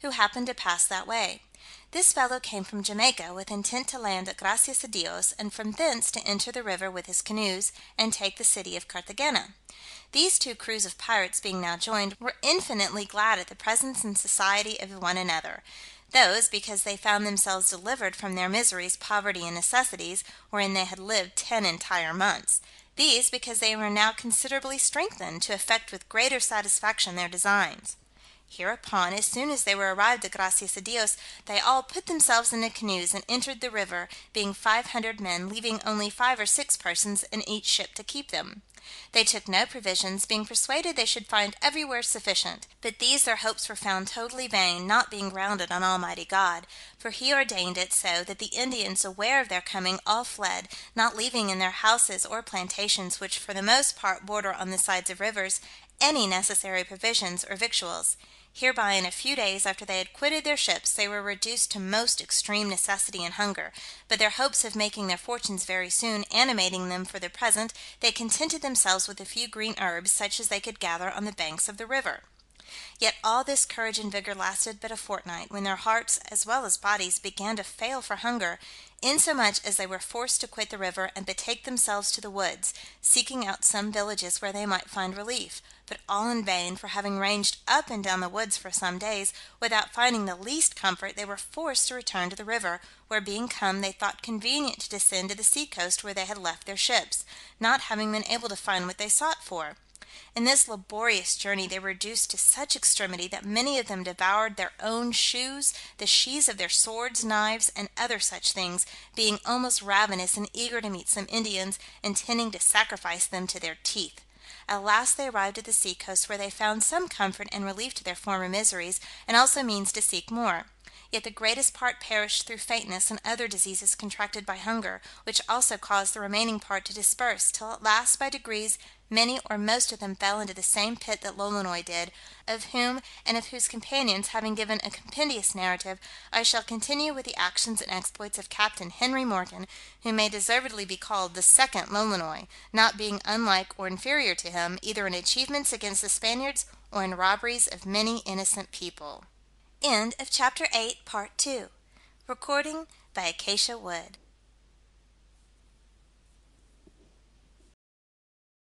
who happened to pass that way. This fellow came from Jamaica with intent to land at Gracias a Dios, and from thence to enter the river with his canoes, and take the city of Carthagena. These two crews of pirates being now joined, were infinitely glad at the presence and society of one another: those, because they found themselves delivered from their miseries, poverty, and necessities, wherein they had lived 10 entire months: these, because they were now considerably strengthened, to effect with greater satisfaction their designs. Hereupon, as soon as they were arrived at Gracias a Dios, they all put themselves into canoes, and entered the river, being 500 men, leaving only 5 or 6 persons in each ship to keep them. They took no provisions, being persuaded they should find everywhere sufficient: but these their hopes were found totally vain, not being grounded on Almighty God: for he ordained it so, that the Indians, aware of their coming, all fled, not leaving in their houses or plantations, which for the most part border on the sides of rivers, any necessary provisions or victuals. Hereby, in a few days after they had quitted their ships, they were reduced to most extreme necessity and hunger: but their hopes of making their fortunes very soon animating them for the present, they contented themselves with a few green herbs, such as they could gather on the banks of the river. Yet all this courage and vigor lasted but a fortnight, when their hearts, as well as bodies, began to fail for hunger, insomuch as they were forced to quit the river, and betake themselves to the woods, seeking out some villages where they might find relief: but all in vain; for having ranged up and down the woods for some days, without finding the least comfort, they were forced to return to the river, where being come, they thought convenient to descend to the sea coast where they had left their ships, not having been able to find what they sought for. In this laborious journey they were reduced to such extremity, that many of them devoured their own shoes, the sheaths of their swords, knives, and other such things, being almost ravenous, and eager to meet some Indians, intending to sacrifice them to their teeth. At last they arrived at the sea coast, where they found some comfort and relief to their former miseries, and also means to seek more. Yet the greatest part perished through faintness and other diseases contracted by hunger, which also caused the remaining part to disperse, till at last by degrees many or most of them fell into the same pit that Lolonois did, of whom and of whose companions, having given a compendious narrative, I shall continue with the actions and exploits of Captain Henry Morgan, who may deservedly be called the second Lolonois, not being unlike or inferior to him, either in achievements against the Spaniards or in robberies of many innocent people. End of Chapter 8, Part 2. Recording by Acacia Wood.